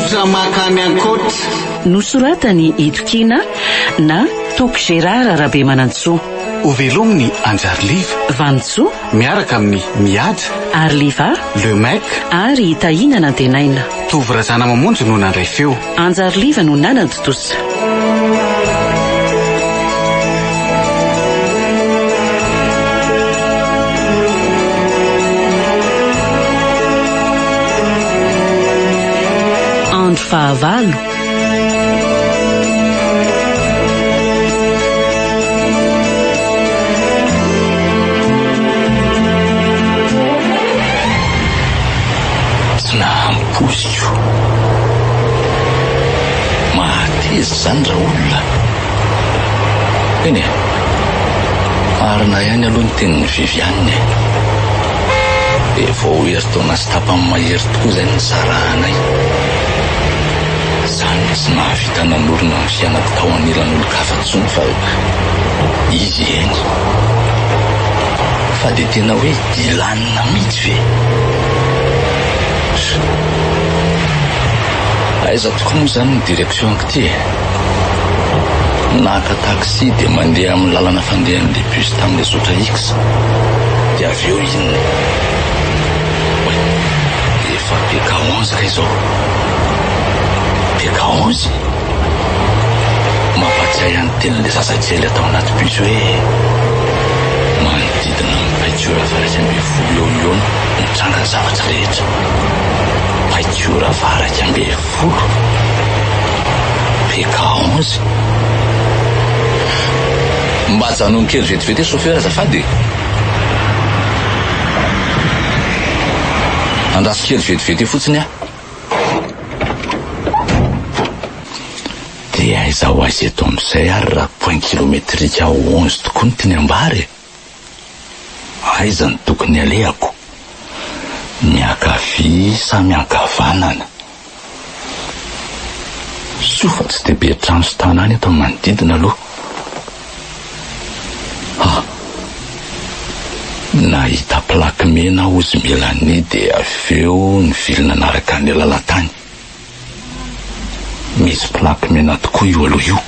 Zotra Makany Ankotra nosoratany Itokina na Tokony Rabe Manantsoa. Ovelominy Anjarliva Vantsoa miaraka amin'ny miady Arliva le mek ary Tahina Nantenaina. Tovorazana mamonjy no nandray feo. Anjarliva no nanantotosa. Andro faha Valo. Tsy nahampoziko. Mahateza zany raha olona. Eny e, marina ihany aloha ny tenin'ny Viviane. Efa hoery taona sy tapany mahery tokoa izay ny saranay. Zany tsy nahavita nanorina ny fianako tao anilan'olo-kafa-tsony fa izy eny. Fa dia tena hoe dilanina mihitsy ve? Aiza tokoa moa zany ny direksionko ty e. Naka taxi dia mandeha amin'ny lalana fandehan'ilay bus tamin'ilay Zotra X. Dia avy eo inona? Efa peka 11 ka izao. Peka 11? Mampatsiahy any tenin'ilay zazakely atao anaty bus hoe manodidina ny peinture avaraky 12 eo no mitranga ny zavatra rehetra. Peinture avaraky 12? Peka 11? Mba janoany kely vetivety chauffeur azafady. Andraso kely vetivety fotsiny a. Dia aiza ho aiza eto amin'izay ary raha point kilometrika 11 tokoa ny teny ambary. Aiza ny tokony alehako? Miankavia sa miankavanana? Sofa tsy dia be trano sy tanàna eto amin'ny manodidina aloha. Nahita plaky mena ozy Melanie dia avy eo ny vilona naraka ny lalatany. Misy plaky mena tokoa io aloha io.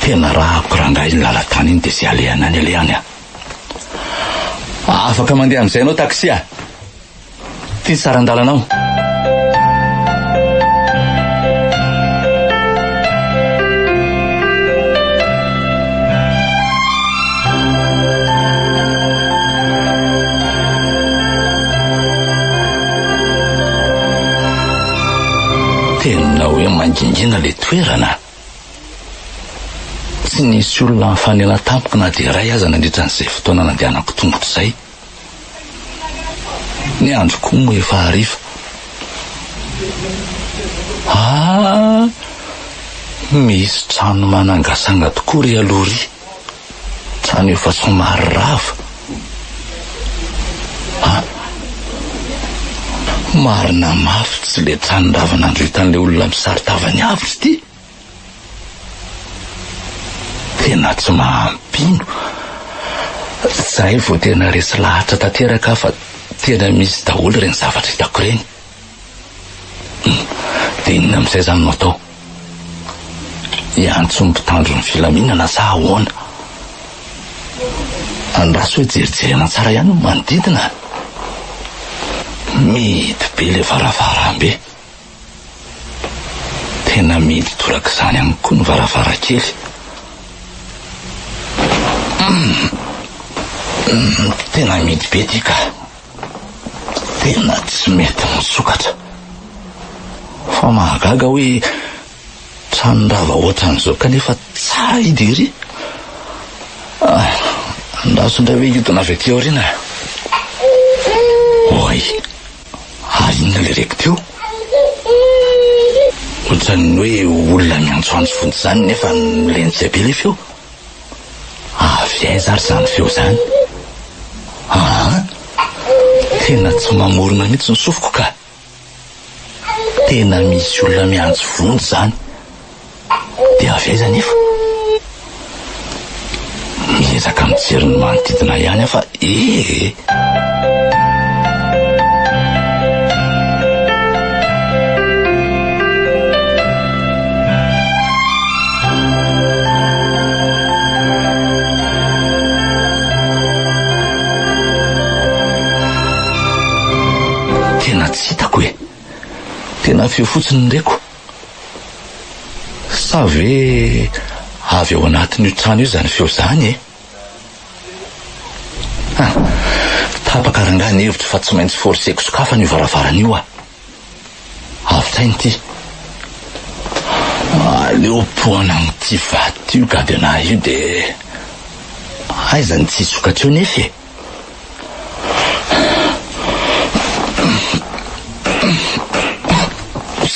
Tena raha korangahy ny lalatany iny dia sy alehana any alehany a. Afaka mandeha amin'izay anao taxi a? Ty saran-dalanao. Tena hoe mangingina le toerana. Tsy nisy olona mifanena tampoka na dia iray aza nandritra n'izay fotoana nandehanako tongotra izay. Ny andro koa moa efa hariva. Misy trano manangasanga tokoa ry aloha ry. Trano efa somary rava. Marina mafy tsy le trano-rava nandroitan'ilay olona misaritavany avy ty. Tena tsy mahampino. Zay vao tena resy lahatra tanteraka fa tena misy daholo ireny zavatra hitako ireny. Dia inona amin'izay zany no atao? Iantso mpitandro ny filaminana sa ahoana? Andraso hoe jerijerena tsara ihany no manodidina. Midy be le varavarambe. Tena midy toraka izany ihany koa ny varavarakely. Tena midy be ty ka. Tena tsy mety misokatra. Fa mahagaga hoe trano-rava ohatran'izao kanefa tsara idiry. Andaso indray hoe iodina avy aty aoriana. Oy, inona le reko teo? Ohatran'ny hoe olona miantsoantso fody zany nefa milentsy be le feo. Avy aiza ary zany feo zany? Tena tsy mamorona mihitsy ny sofiko ka. Tena misy olona miantso vonjy zany. Dia avy aiza nefa? Miezaka mijery ny manodidina ihany fa tena tsy hitako hoe tena feo fotsiny ndraiko sa ve avy ao anatin'io trano io zany feo zany tapaka rangany hevitra fa tsy maintsy forseko sokafa ny varavaran'io avitsainy ty aleo poana n'ity vaty io gady anahy io de aizany tsy sokatra eo nefa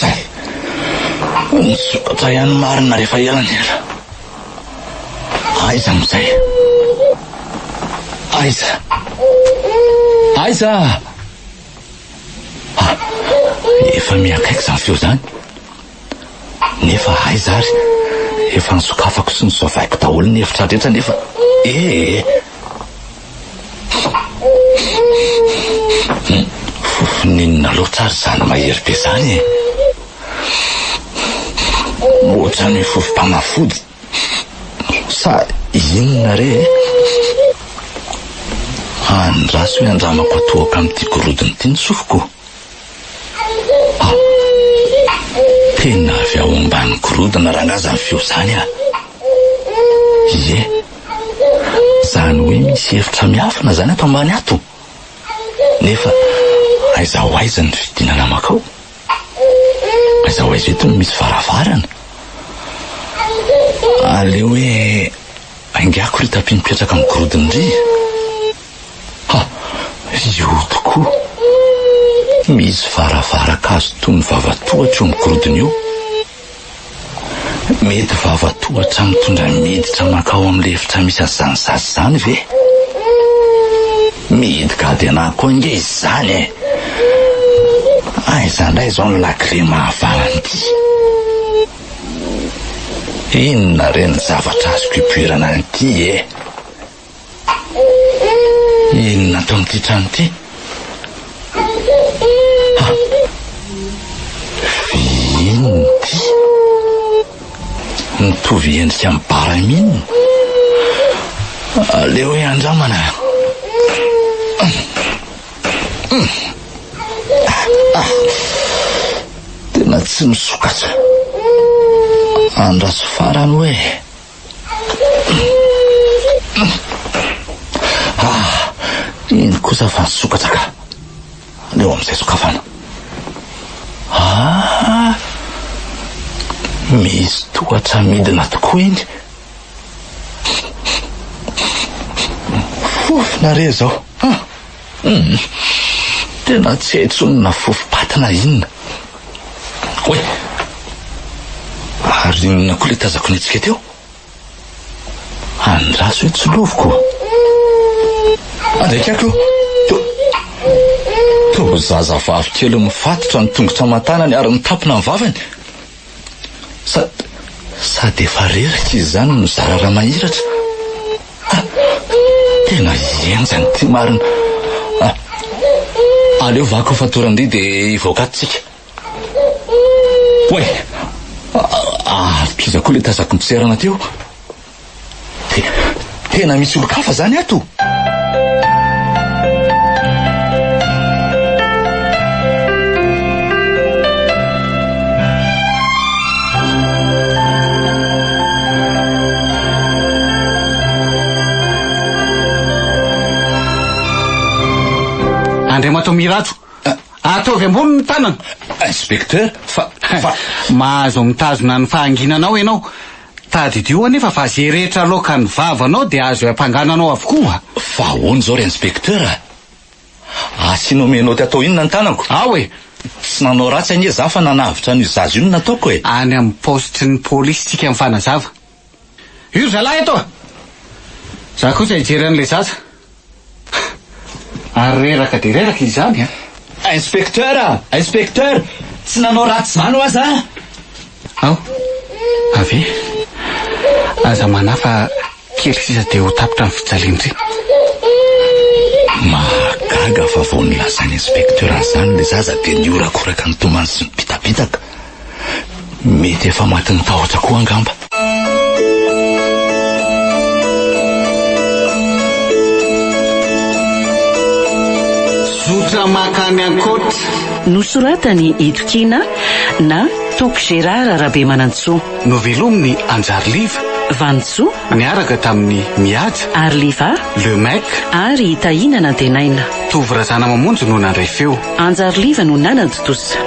zay ny sokatra ihany marina rehefa elany ela aiza amizay aiza efa miakaiky zany feo zany nefa aiza ary efa nisokafako sy nisovaiko daholo ny hevitra rehetra nefa fofoninona loatra ary zany mahery be zany ohatra ny fofom-pamafody sa inona re andraso hoe andramako atoaka amin'ity gorodiny ty ny sofoko tena avy ao ambany gorodina rangaza ny feo zany zany hoe misy hevitra miafina zany ato ambany ato nefa aiza ho aiza ny fidinana makao aiza ho aiza eto no misy varavarana aleo hoe aingiako ry tapi mipetraka amin'ny gorodiny ry io tokoa misy varavarakazo toy ny vavatohatra eo amin'ny gorodiny io mety vavatohatra mitondra miditra makao amin'ny lefitra misy azany zazy zany ve midika ady anahy koa nge izy zany aiza ndray zao ny lakle mahavanan'ity inona reny zavatra azoko ipoirana an'ity inona atao amin'ity trano ity inty mitovy endrika amin'ny baraminina aleo hoe andramana tena tsy misokatra andraso farany hoe iny kosa fa nisokatra ka aleo amin'izay sokafana misy tohatra midina tokoa iny fofona re zao tena tsy haitsonina fofopatina inona hoe ary inona koa le tazako ny etsika teo andraso hoe tsy lovoko andraikako to zaza vavy kely mifatotra ny tongotra matanany ary mitapina ny vavany sady efa rerika izy zany no zarara mahiratra tena enjany ty marina aleo vako fatorandry de ivoakatsika hoe kiza koa le tazako mitserana teo tena misy olo-kafa zany ato andriamato mirato ataovy ambony ny tanana inspecteur fa mahazo mitazona ny fahanginanao ianao tadidio anefa fa zay rehetra loka ny vavanao de azo ampangananao avokoa fa hoany zao ry inspecteur asianao menao ty atao inona ny tanako hoe tsy nanao ratsy anie za fa nanavitra ny zazy io nataoko any amin'ny postry ny polisy tsika amin'ny fanazava io zalahy eto za kosa hijery an'le zaza ary reraka de reraka izy zany inspecteur tsy nanao ratsy zany ho aza ave aza manafa kely sisa de ho tapitra ny fijalindry magaga fa vao nilazany inspecteur zany le zaza de niorakoraka ny tomany sy mipitapitaka mety efa maty ny tahotra koa angamba Zotra Makany Ankotra. Nosoratany Itokiana na Tokony Rabe Manantsoa. Novelominy Anjariliva. Vantsoa niaraka tamin'ny mihaja Arliva le mek ary tahina nantenaina. Tovorazana mamonjy no nandray feo. Anjariliva no nanaditosa.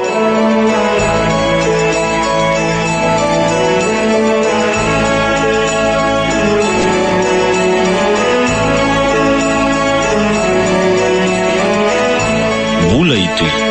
Bola itoy